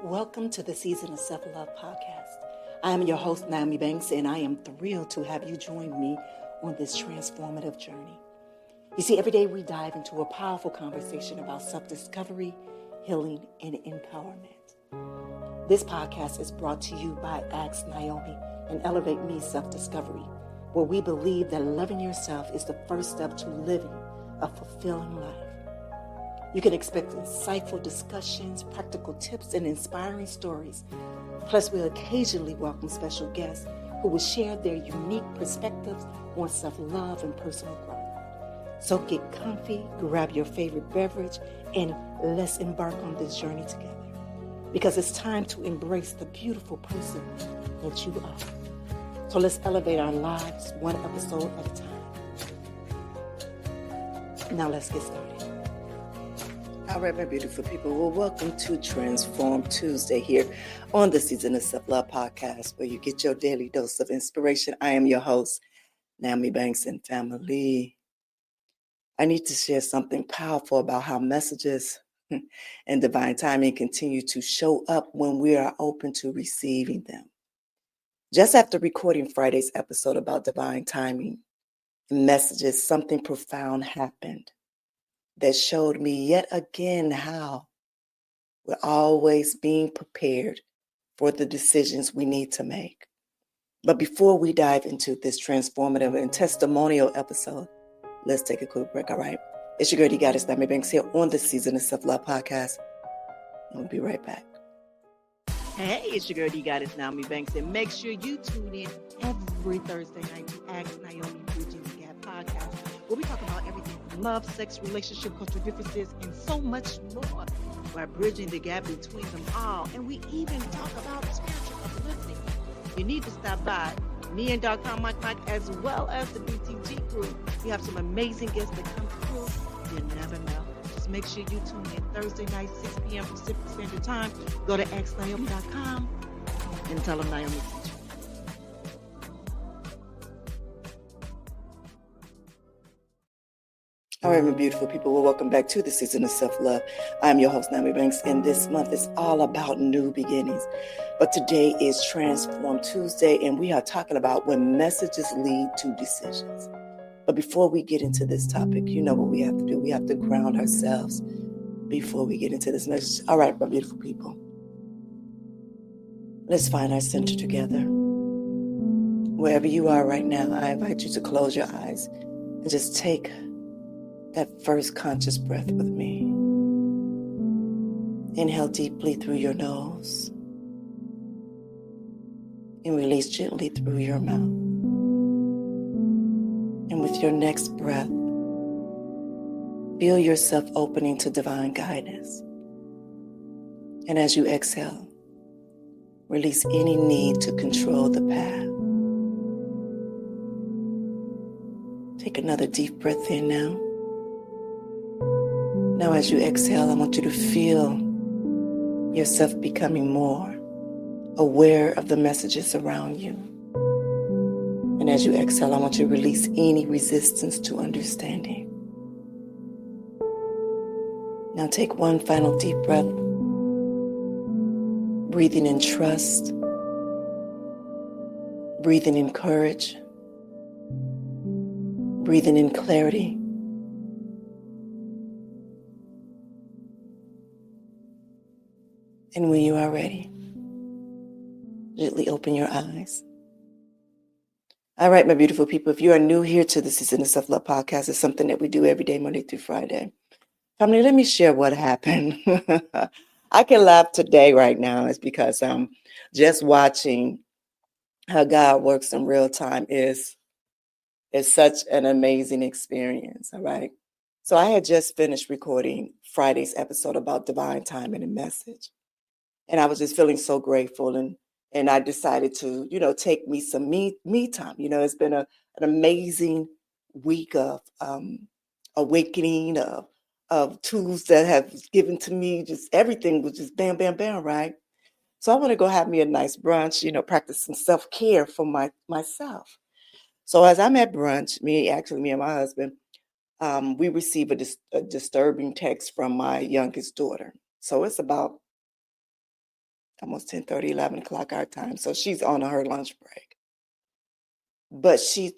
Welcome to the Season of Self-Love podcast. I am your host, Nyomi Banks, and I am thrilled to have you join me on this transformative journey. You see, every day we dive into a powerful conversation about self-discovery, healing, and empowerment. This podcast is brought to you by Ask Nyomi and Elevate Me Self-Discovery, where we believe that loving yourself is the first step to living a fulfilling life. You can expect insightful discussions, practical tips, and inspiring stories. Plus, we'll occasionally welcome special guests who will share their unique perspectives on self-love and personal growth. So get comfy, grab your favorite beverage, and let's embark on this journey together. Because it's time to embrace the beautiful person that you are. So let's elevate our lives one episode at a time. Now let's get started. All right, my beautiful people. Well, welcome to Transform Tuesday here on the Season of Self-Love podcast, where you get your daily dose of inspiration. I am your host, Nyomi Banks and family. I need to share something powerful about how messages and divine timing continue to show up when we are open to receiving them. Just after recording Friday's episode about divine timing and messages, something profound happened that showed me yet again how we're always being prepared for the decisions we need to make. But before we dive into this transformative and testimonial episode, let's take a quick break, all right? It's your girl, Goddess Nyomi Banks here on the Season of Self-Love podcast. And we'll be right back. Hey, it's your girl, Goddess Nyomi Banks, and make sure you tune in every Thursday night to Ask Nyomi Bridging the Gap podcast, where we talk about everything from love, sex, relationship, cultural differences, and so much more. We're bridging the gap between them all, and we even talk about spiritual uplifting. You need to stop by. Me and Dr. Mike, as well as the BTG crew. We have some amazing guests that come through. You never know. Just make sure you tune in Thursday night, 6 p.m. Pacific Standard Time. Go to xnyomi.com and tell them Nyomi sent you. All right, my beautiful people. Well, welcome back to the Season of Self-Love. I'm your host, Nyomi Banks, and this month is all about new beginnings. But today is Transform Tuesday, and we are talking about when messages lead to decisions. But before we get into this topic, you know what we have to do. We have to ground ourselves before we get into this message. All right, my beautiful people. Let's find our center together. Wherever you are right now, I invite you to close your eyes and just take that first conscious breath with me. Inhale deeply through your nose and release gently through your mouth. And with your next breath, feel yourself opening to divine guidance. And as you exhale, release any need to control the path. Take another deep breath in now. Now, as you exhale, I want you to feel yourself becoming more aware of the messages around you. And as you exhale, I want you to release any resistance to understanding. Now, take one final deep breath, breathing in trust, breathing in courage, breathing in clarity. And when you are ready, gently open your eyes. All right, my beautiful people, if you are new here to the Season of Self-Love podcast, it's something that we do every day, Monday through Friday. Family, let me share what happened. I can laugh today right now. It's because just watching how God works in real time is such an amazing experience, all right? So I had just finished recording Friday's episode about divine timing and message. And I was just feeling so grateful, and I decided to, take me some me time. It's been an amazing week of awakening, of tools that have given to me. Just everything was just bam, bam, bam, right? So I want to go have me a nice brunch, practice some self-care for myself. So as I'm at brunch, me and my husband, we receive a disturbing text from my youngest daughter. So it's about almost 10:30, 11 o'clock our time. So she's on her lunch break. But she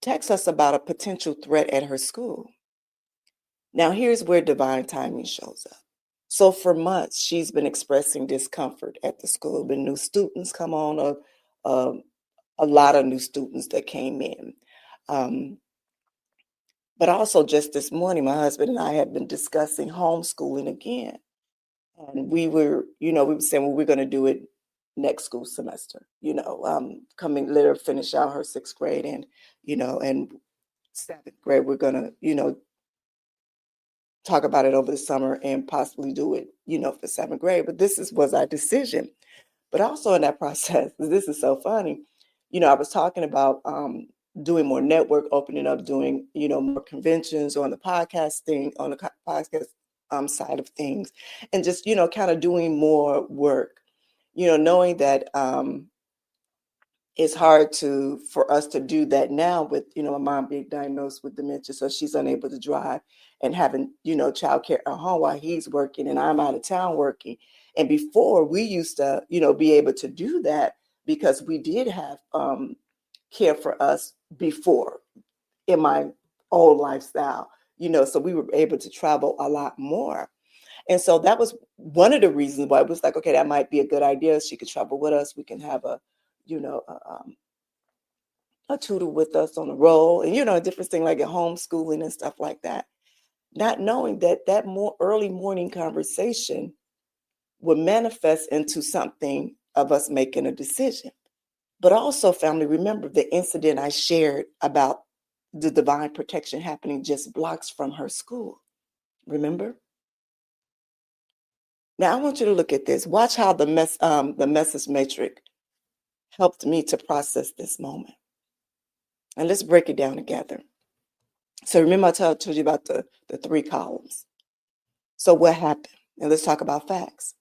texts us about a potential threat at her school. Now, here's where divine timing shows up. So for months, she's been expressing discomfort at the school. Been new students come on, a, a lot of new students that came in. Um, but also just this morning, my husband and I had been discussing homeschooling again. And we were saying, well, we're going to do it next school semester, coming later, finish out her 6th grade and 7th grade, we're going to, talk about it over the summer and possibly do it, for 7th grade. But was our decision. But also in that process, this is so funny, I was talking about doing more network, opening up, doing, more conventions on the podcast side of things, and just, kind of doing more work, knowing that it's hard for us to do that now with, my mom being diagnosed with dementia. So she's unable to drive and having, childcare at home while he's working and I'm out of town working. And before we used to, be able to do that because we did have care for us before in my old lifestyle, so we were able to travel a lot more. And so that was one of the reasons why it was like, okay, that might be a good idea. She could travel with us. We can have you know, a tutor with us on the roll and, a different thing like at homeschooling and stuff like that. Not knowing that more early morning conversation would manifest into something of us making a decision. But also, family, remember the incident I shared about the divine protection happening just blocks from her school. Remember? Now, I want you to look at this. Watch how the message matrix helped me to process this moment. And let's break it down together. So remember I told you about the 3 columns. So what happened? And let's talk about facts.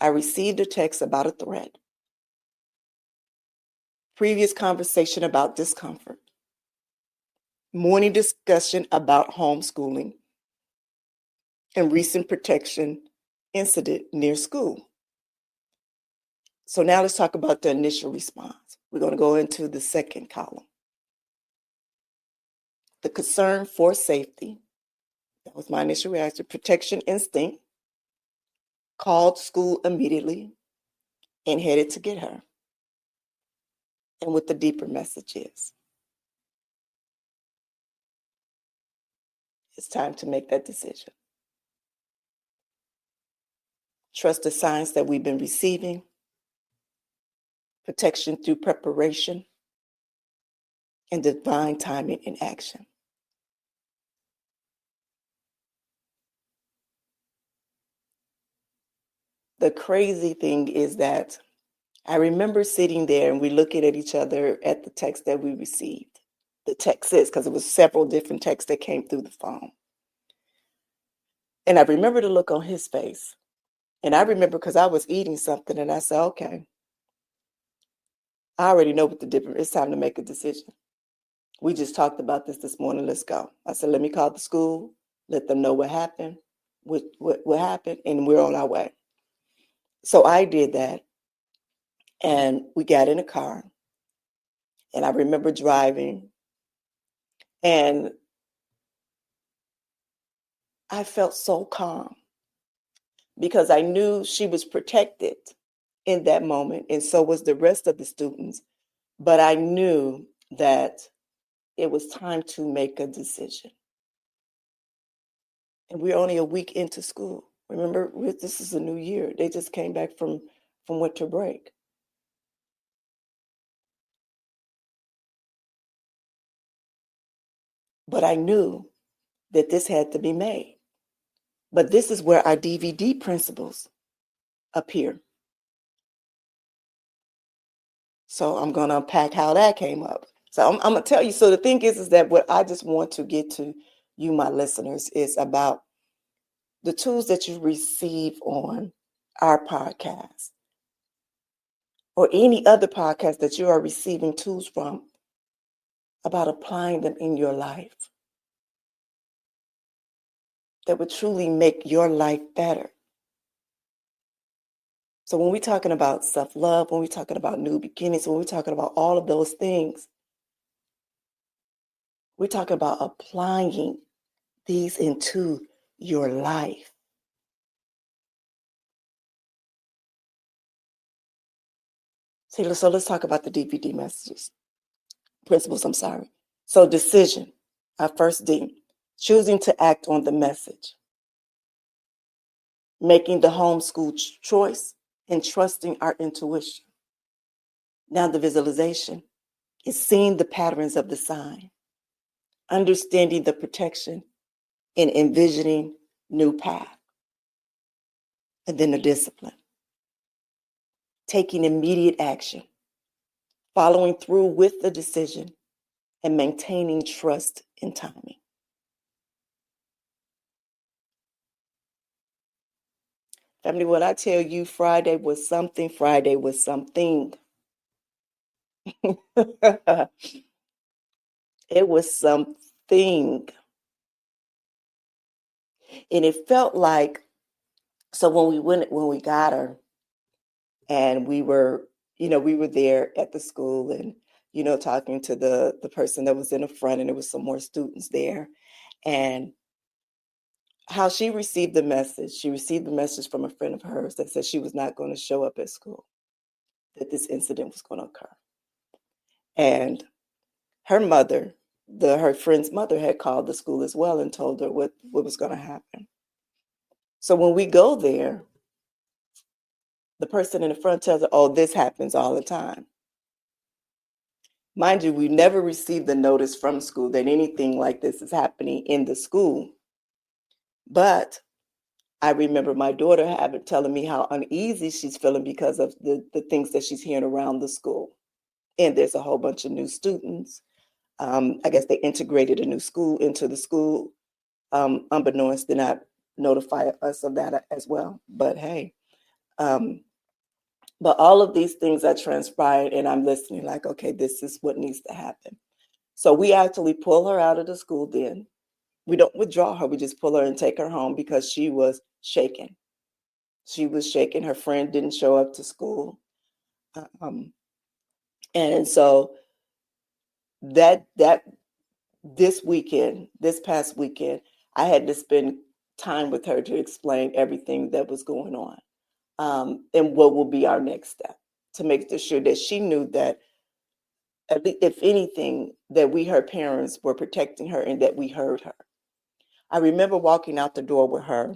I received a text about a threat. Previous conversation about discomfort. Morning discussion about homeschooling. And recent protection incident near school. So now let's talk about the initial response. We're going to go into the second column. The concern for safety. That was my initial reaction. Protection instinct. Called school immediately and headed to get her. And what the deeper message is. It's time to make that decision. Trust the signs that we've been receiving. Protection through preparation. And divine timing in action. The crazy thing is that I remember sitting there and we looking at each other at the text that we received. The text is because it was several different texts that came through the phone. And I remember the look on his face. And I remember because I was eating something and I said, okay, I already know what the difference. It's time to make a decision. We just talked about this morning. Let's go. I said, let me call the school, let them know what happened, what happened, and we're on our way. So I did that. And we got in a car. And I remember driving. And I felt so calm because I knew she was protected in that moment. And so was the rest of the students. But I knew that it was time to make a decision. And we're only a week into school. Remember, this is a new year. They just came back from winter break. But I knew that this had to be made. But this is where our DVD principles appear. So I'm going to unpack how that came up. So I'm going to tell you. So the thing is that what I just want to get to you, my listeners, is about the tools that you receive on our podcast or any other podcast that you are receiving tools from, about applying them in your life that would truly make your life better. So when we're talking about self-love, when we're talking about new beginnings, when we're talking about all of those things, we're talking about applying these into your life. See, so let's talk about the DVD messages. Principles, I'm sorry. So decision, our first D, choosing to act on the message, making the homeschool choice, and trusting our intuition. Now the visualization is seeing the patterns of the sign, understanding the protection, and envisioning new path. And then the discipline, taking immediate action, following through with the decision, and maintaining trust in timing. Family, when I tell you Friday was something, Friday was something. It was something. And it felt like, so when we got her and we were there at the school and, talking to the person that was in the front, and there was some more students there, and how she received the message. She received the message from a friend of hers that said she was not going to show up at school, that this incident was going to occur. And her mother, her friend's mother, had called the school as well and told her what was going to happen. So when we go there, the person in the front tells her, oh, this happens all the time. Mind you, we never received the notice from school that anything like this is happening in the school. But I remember my daughter telling me how uneasy she's feeling because of the things that she's hearing around the school. And there's a whole bunch of new students. I guess they integrated a new school into the school. Unbeknownst, did not notify us of that as well. But hey, but all of these things are transpired, and I'm listening like, okay, this is what needs to happen. So we actually pull her out of the school then. We don't withdraw her. We just pull her and take her home because she was shaken. She was shaken. Her friend didn't show up to school. And so that this past weekend, I had to spend time with her to explain everything that was going on, and what will be our next step, to make sure that she knew that, at least, if anything, that we, her parents, were protecting her and that we heard her. I remember walking out the door with her,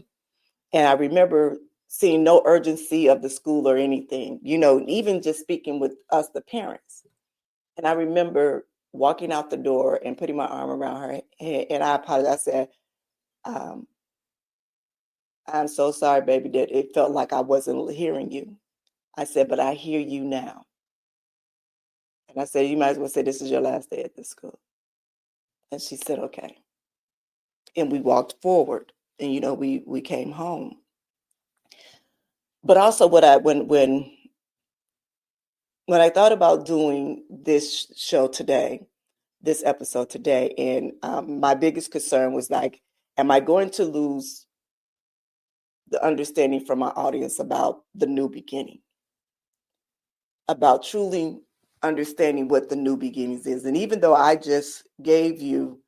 and I remember seeing no urgency of the school or anything, even just speaking with us, the parents. And I remember walking out the door and putting my arm around her head, and I apologized. I said, I'm so sorry, baby, that it felt like I wasn't hearing you. I said, but I hear you now. And I said, you might as well say this is your last day at the school. And she said, okay. And we walked forward, and we came home. But also, when I thought about doing this show today, this episode today, and my biggest concern was like, am I going to lose the understanding from my audience about the new beginning, about truly understanding what the new beginnings is? And even though I just gave you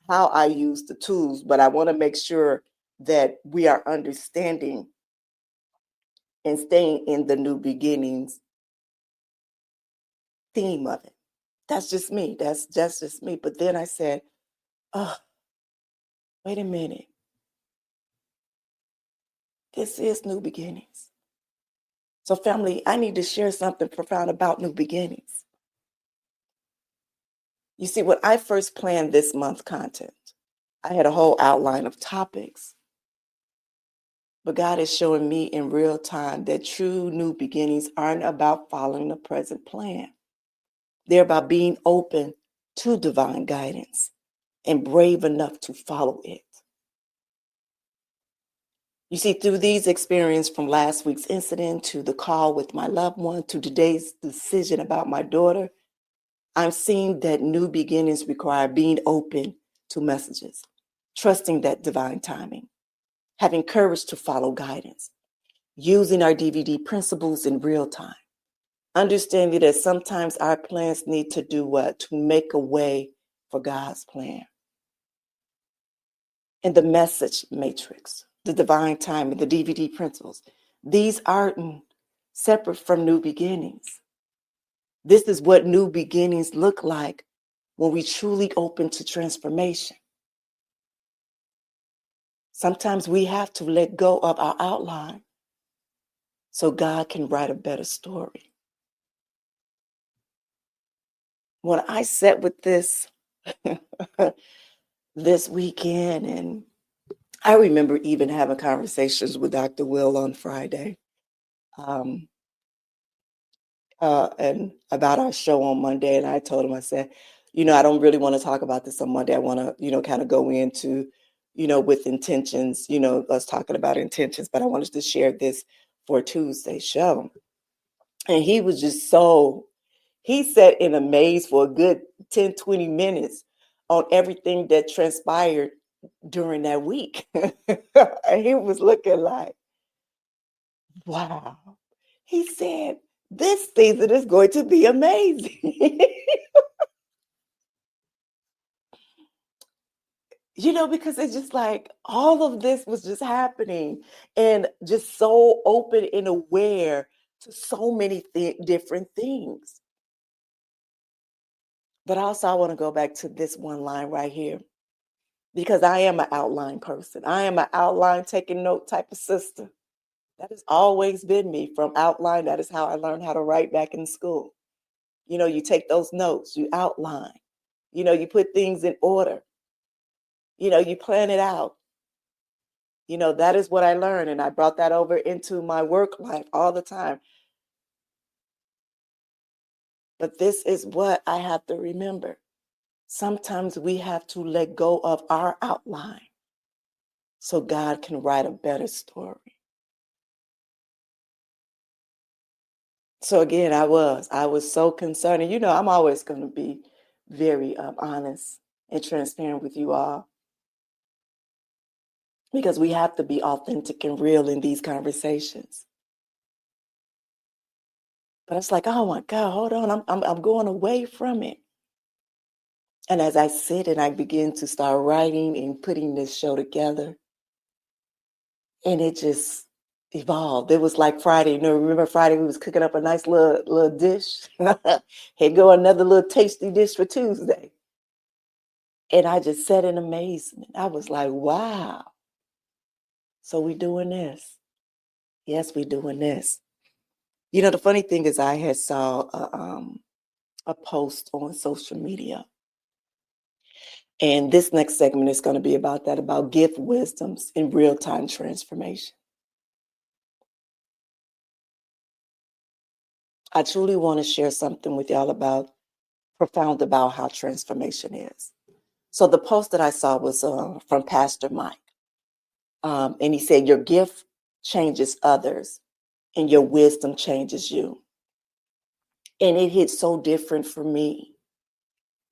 how I use the tools, but I want to make sure that we are understanding and staying in the new beginnings theme of it. That's just me. That's just me. But then I said, oh, wait a minute. This is new beginnings. So family, I need to share something profound about new beginnings. You see, when I first planned this month's content, I had a whole outline of topics. But God is showing me in real time that true new beginnings aren't about following the present plan. They're about being open to divine guidance and brave enough to follow it. You see, through these experiences, from last week's incident to the call with my loved one to today's decision about my daughter, I'm seeing that new beginnings require being open to messages, trusting that divine timing, having courage to follow guidance, using our DVD principles in real time, understanding that sometimes our plans need to do what? To make a way for God's plan. And the message matrix, the divine timing, the DVD principles, these aren't separate from new beginnings. This is what new beginnings look like when we truly open to transformation. Sometimes we have to let go of our outline so God can write a better story. When I sat with this this weekend, and I remember even having conversations with Dr. Will on Friday, and about our show on Monday. And I told him, I said, I don't really want to talk about this on Monday. I want to, kind of go into, with intentions, us talking about intentions, but I wanted to share this for Tuesday's show. And he was just he sat in a maze for a good 10, 20 minutes on everything that transpired during that week. And he was looking like, wow. He said, this season is going to be amazing. Because it's just like all of this was just happening and just so open and aware to so many different things. But also, I want to go back to this one line right here, because I am an outline person. I am an outline taking note type of sister. That has always been me from outline. That is how I learned how to write back in school. You take those notes, you outline, you put things in order, you plan it out. That is what I learned. And I brought that over into my work life all the time. But this is what I have to remember. Sometimes we have to let go of our outline so God can write a better story. So again, I was so concerned. And I'm always going to be very honest and transparent with you all, because we have to be authentic and real in these conversations. But it's like, oh my God, hold on, I'm going away from it. And as I sit and I begin to start writing and putting this show together, and it just evolved. It was like Friday. Remember Friday we was cooking up a nice little dish. Here go another little tasty dish for Tuesday. And I just sat in amazement. I was like, wow. So we doing this. Yes, we doing this. The funny thing is I had saw a post on social media. And this next segment is going to be about that, about gift wisdoms in real-time transformation. I truly want to share something with y'all profound about how transformation is. So the post that I saw was from Pastor Mike. And he said, your gift changes others and your wisdom changes you. And it hit so different for me.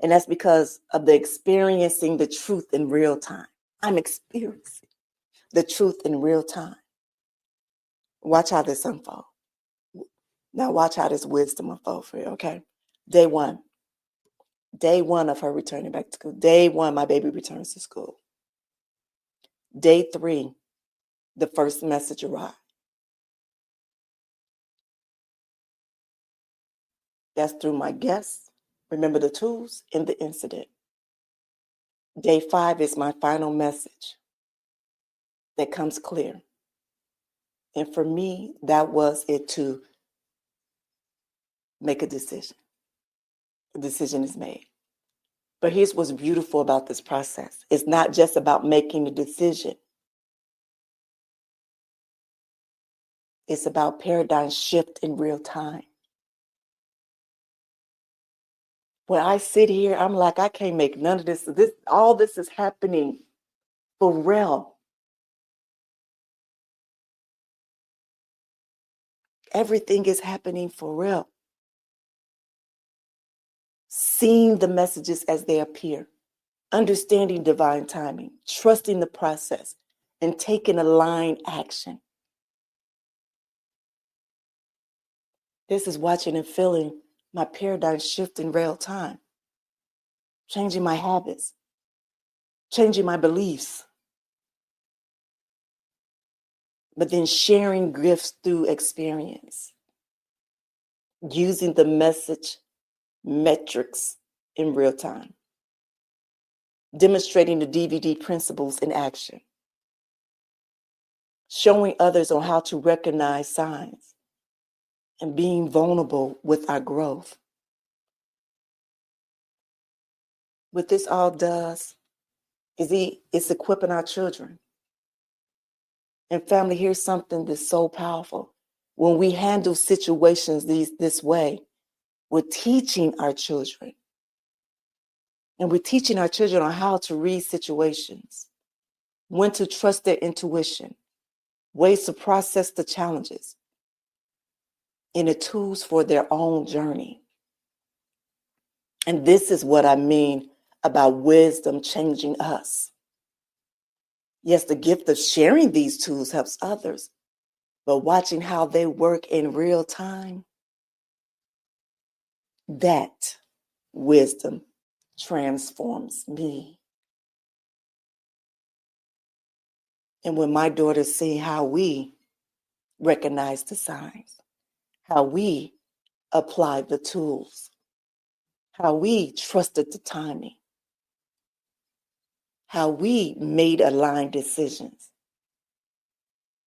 And that's because of the experiencing the truth in real time. I'm experiencing the truth in real time. Watch how this unfolds. Now watch how this wisdom unfold for you, okay? Day one of her returning back to school. Day one, my baby returns to school. Day 3, the first message arrived. That's through my guests. Remember the tools in the incident. Day 5 is my final message that comes clear. And for me, that was it, to make a decision. The decision is made. But here's what's beautiful about this process. It's not just about making a decision. It's about paradigm shift in real time. When I sit here, I'm like, I can't make none of this. All this is happening for real. Everything is happening for real. Seeing the messages as they appear, understanding divine timing, trusting the process, and taking aligned action. This is watching and feeling my paradigm shift in real time, changing my habits, changing my beliefs, but then sharing gifts through experience, using the message metrics in real time, demonstrating the DVD principles in action, showing others on how to recognize signs, and being vulnerable with our growth. What this all does is it's equipping our children. And family, here's something that's so powerful. When we handle situations this way, we're teaching our children. And we're teaching our children on how to read situations, when to trust their intuition, ways to process the challenges, and the tools for their own journey. And this is what I mean about wisdom changing us. Yes, the gift of sharing these tools helps others, but watching how they work in real time, that wisdom transforms me. And when my daughters see how we recognize the signs, how we apply the tools, how we trusted the timing, how we made aligned decisions,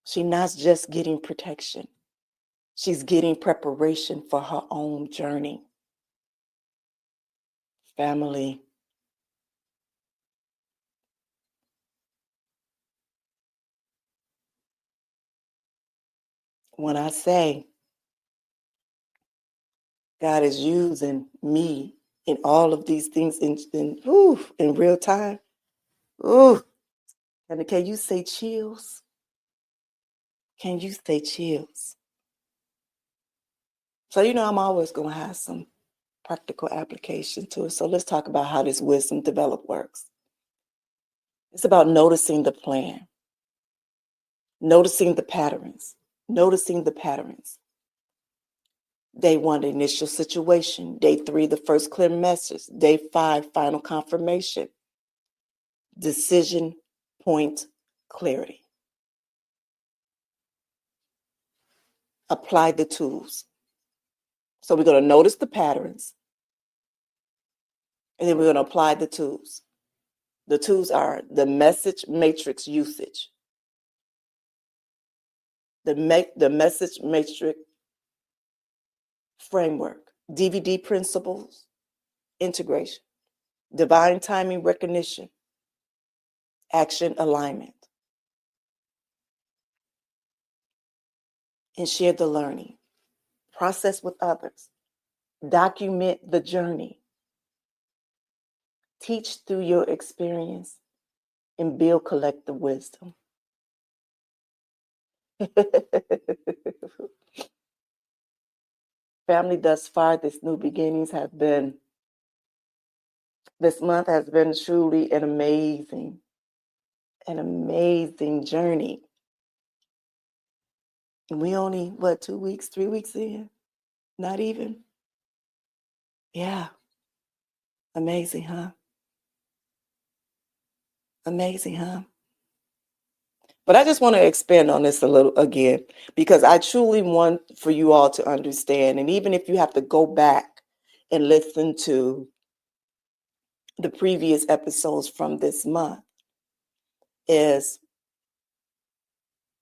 she's not just getting protection, she's getting preparation for her own journey. Family, when I say God is using me in all of these things in real time, and can you say chills? Can you say chills? So, I'm always going to have some practical application to it. So let's talk about how this wisdom develop works. It's about noticing the plan, noticing the patterns, noticing the patterns. Day 1, the initial situation. Day 3, the first clear message. Day 5, final confirmation. Decision point clarity. Apply the tools. So we're going to notice the patterns, and then we're going to apply the tools. The tools are the message matrix usage, the message matrix framework, DVD principles, integration, divine timing recognition, action alignment, and share the learning. Process with others. Document the journey. Teach through your experience and build collective wisdom. Family, thus far, this new beginnings this month has been truly an amazing journey. And we only, 2 weeks, 3 weeks in? Not even? Yeah. Amazing, huh? Amazing, huh? But I just want to expand on this a little again, because I truly want for you all to understand. And even if you have to go back and listen to the previous episodes from this month, is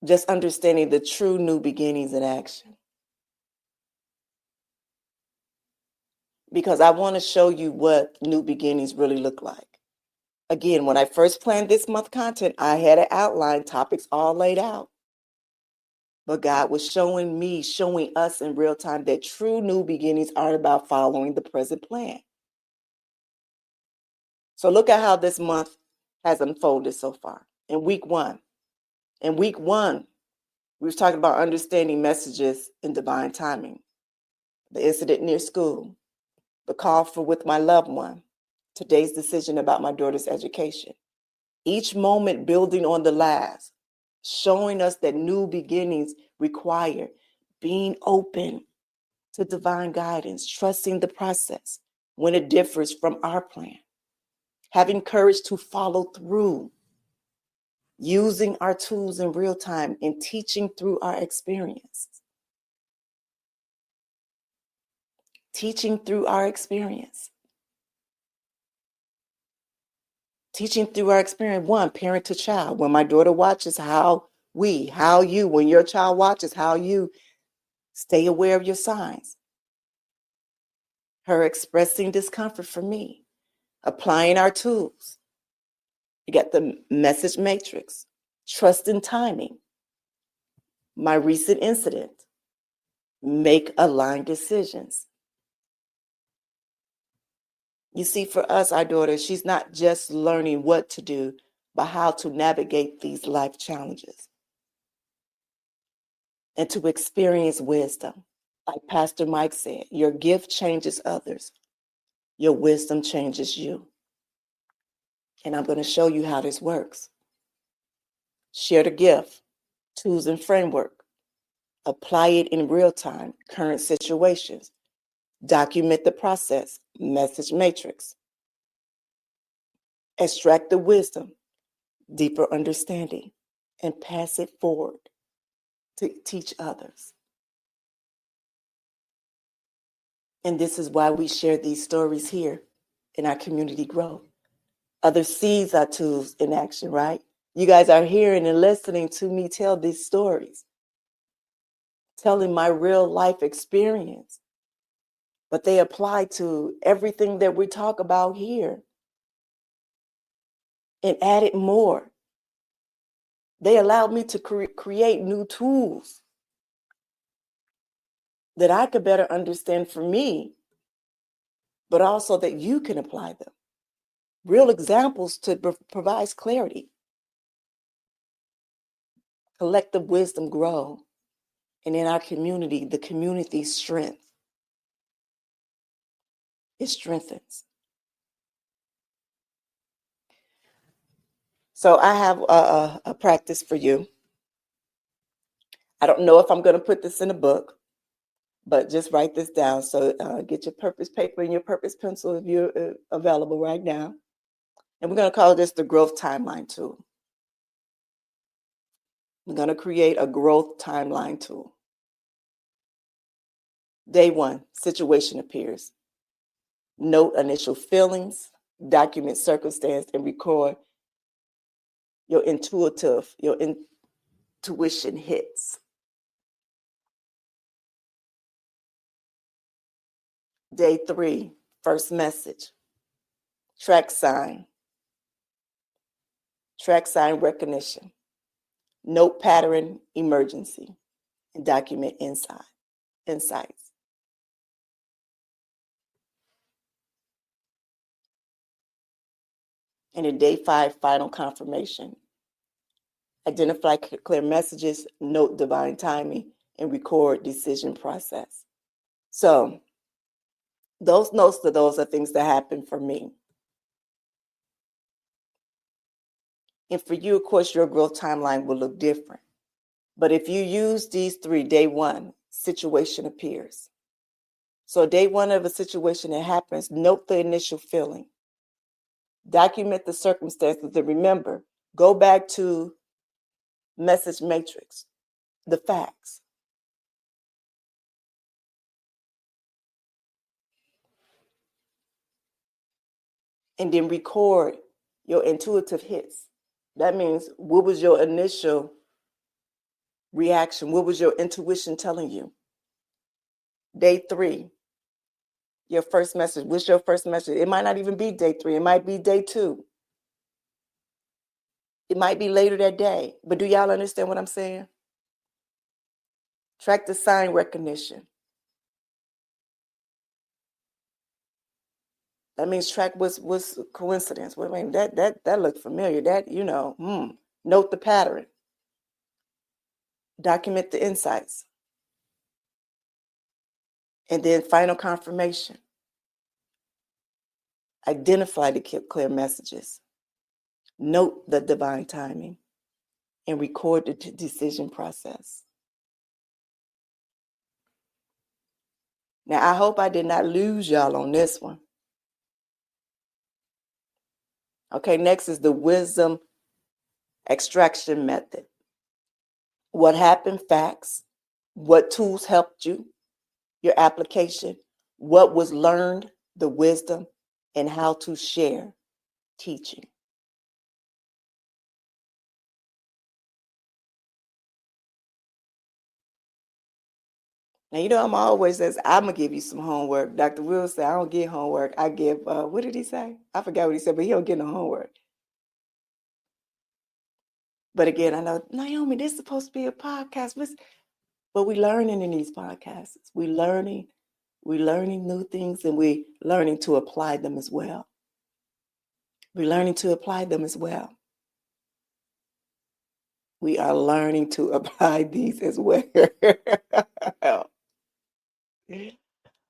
just understanding the true new beginnings in action. Because I want to show you what new beginnings really look like. Again, when I first planned this month content, I had an outline, topics all laid out. But God was showing us in real time that true new beginnings are about following the present plan. So look at how this month has unfolded so far. In week one, we was talking about understanding messages in divine timing, the incident near school, the call for with my loved one, today's decision about my daughter's education. Each moment building on the last, showing us that new beginnings require being open, to divine guidance, trusting the process when it differs from our plan, having courage to follow through, using our tools in real time, and teaching through our experience. Teaching through our experience. Teaching through our experience, one, parent to child. When my daughter watches, when your child watches, how you stay aware of your signs. Her expressing discomfort for me, applying our tools. You got the message matrix, trust in timing, my recent incident, make aligned decisions. You see, for us, our daughter, she's not just learning what to do, but how to navigate these life challenges and to experience wisdom. Like Pastor Mike said, your gift changes others. Your wisdom changes you. And I'm going to show you how this works. Share the gift, tools and framework. Apply it in real time, current situations. Document the process, message matrix. Extract the wisdom, deeper understanding, and pass it forward to teach others. And this is why we share these stories here in our community growth. Others sees our tools in action, right? You guys are hearing and listening to me tell these stories, telling my real life experience, but they apply to everything that we talk about here and added more. They allowed me to create new tools that I could better understand for me, but also that you can apply them. Real examples to provide clarity. Collective wisdom grow. And in our community, the community's strength, it strengthens. So I have a practice for you. I don't know if I'm going to put this in a book, but just write this down. So get your purpose paper and your purpose pencil if you're available right now. And we're going to call this the growth timeline tool. We're going to create a growth timeline tool. Day 1, situation appears. Note initial feelings, document circumstance, and record your intuition hits. Day 3, first message. Track sign recognition. Note pattern emergency and document insights. And in day 5, final confirmation. Identify clear messages, note divine timing, and record decision process. So those are things that happen for me. And for you, of course, your growth timeline will look different. But if you use these 3, day 1, situation appears. So day 1 of a situation that happens, note the initial feeling. Document the circumstances, and remember, go back to message matrix, the facts. And then record your intuitive hits. That means, what was your initial reaction? What was your intuition telling you? Day 3, your first message. What's your first message? It might not even be day 3. It might be day 2. It might be later that day. But do y'all understand what I'm saying? Track the sign recognition. That means track what's coincidence. I mean, that looked familiar. That, note the pattern. Document the insights. And then final confirmation. Identify the clear messages. Note the divine timing. And record the decision process. Now, I hope I did not lose y'all on this one. Okay, next is the wisdom extraction method. What happened, facts, what tools helped you, your application, what was learned, the wisdom, and how to share, teaching. Now, I'm always says, I'm going to give you some homework. Dr. Will said, I don't get homework. I give, what did he say? I forgot what he said, but he don't get no homework. But again, I know, Nyomi, this is supposed to be a podcast. But we're learning in these podcasts. We're learning new things, and we're learning to apply them as well. We're learning to apply them as well. We are learning to apply these as well.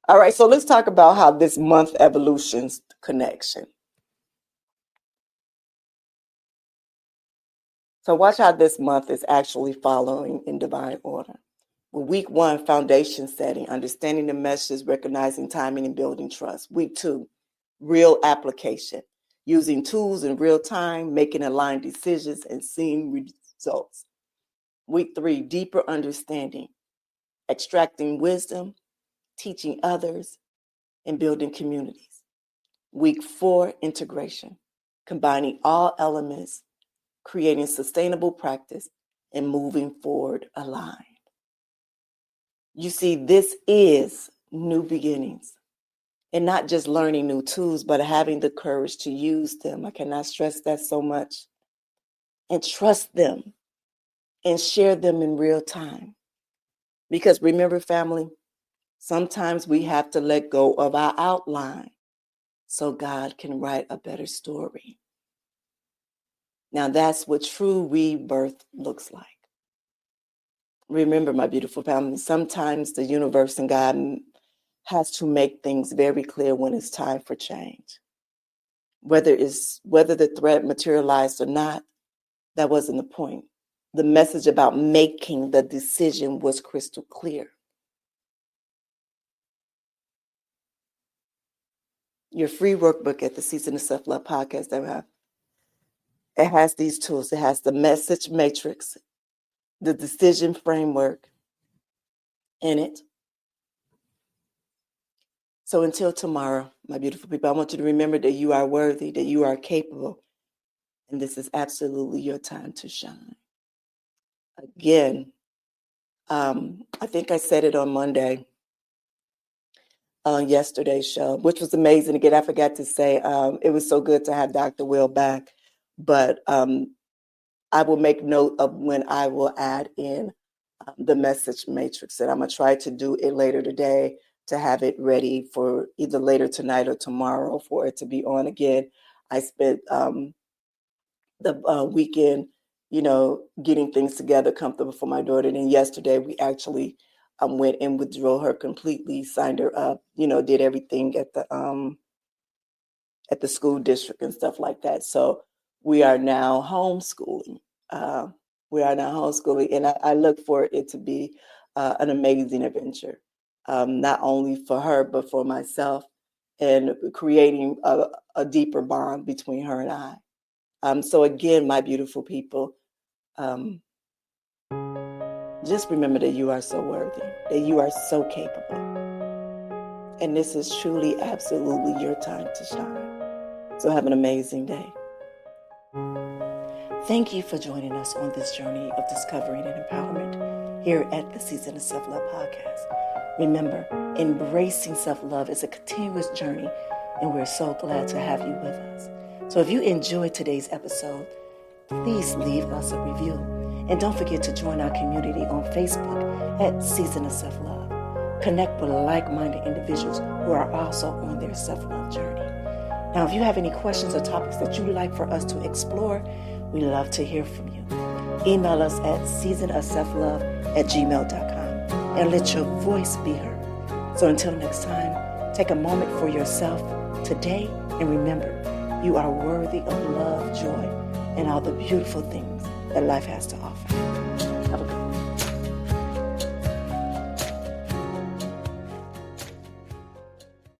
All right, so let's talk about how this month evolutions connection. So watch how this month is actually following in divine order. Week 1, foundation setting, understanding the messages, recognizing timing, and building trust. Week 2, real application, using tools in real time, making aligned decisions, and seeing results. Week 3, deeper understanding, extracting wisdom, teaching others, and building communities. Week 4, integration, combining all elements, creating sustainable practice, and moving forward aligned. You see, this is new beginnings, and not just learning new tools, but having the courage to use them. I cannot stress that so much. And trust them and share them in real time. Because remember, family, sometimes we have to let go of our outline so God can write a better story. Now, that's what true rebirth looks like. Remember, my beautiful family, sometimes the universe and God has to make things very clear when it's time for change. Whether the threat materialized or not, that wasn't the point. The message about making the decision was crystal clear. Your free workbook at the Season of Self-Love podcast, it has these tools. It has the message matrix, the decision framework in it. So until tomorrow, my beautiful people, I want you to remember that you are worthy, that you are capable, and this is absolutely your time to shine. Again, I think I said it on Monday, on yesterday's show, which was amazing. Again, I forgot to say, it was so good to have Dr. Will back, but I will make note of when I will add in the message matrix, and I'm going to try to do it later today to have it ready for either later tonight or tomorrow for it to be on. Again, I spent the weekend, getting things together comfortable for my daughter. And then yesterday we actually went and withdrew her completely, signed her up, did everything at the school district and stuff like that. So we are now homeschooling. And I look for it to be an amazing adventure, not only for her, but for myself, and creating a deeper bond between her and I. So again, my beautiful people, just remember that you are so worthy, that you are so capable. And this is truly, absolutely your time to shine. So have an amazing day. Thank you for joining us on this journey of discovering and empowerment here at the Season of Self-Love podcast. Remember, embracing self-love is a continuous journey, and we're so glad to have you with us. So if you enjoyed today's episode, please leave us a review. And don't forget to join our community on Facebook at Season of Self-Love. Connect with like-minded individuals who are also on their self-love journey. Now, if you have any questions or topics that you'd like for us to explore, we love to hear from you. Email us at seasonofselflove@gmail.com and let your voice be heard. So until next time, take a moment for yourself today and remember, you are worthy of love, joy, and all the beautiful things that life has to offer.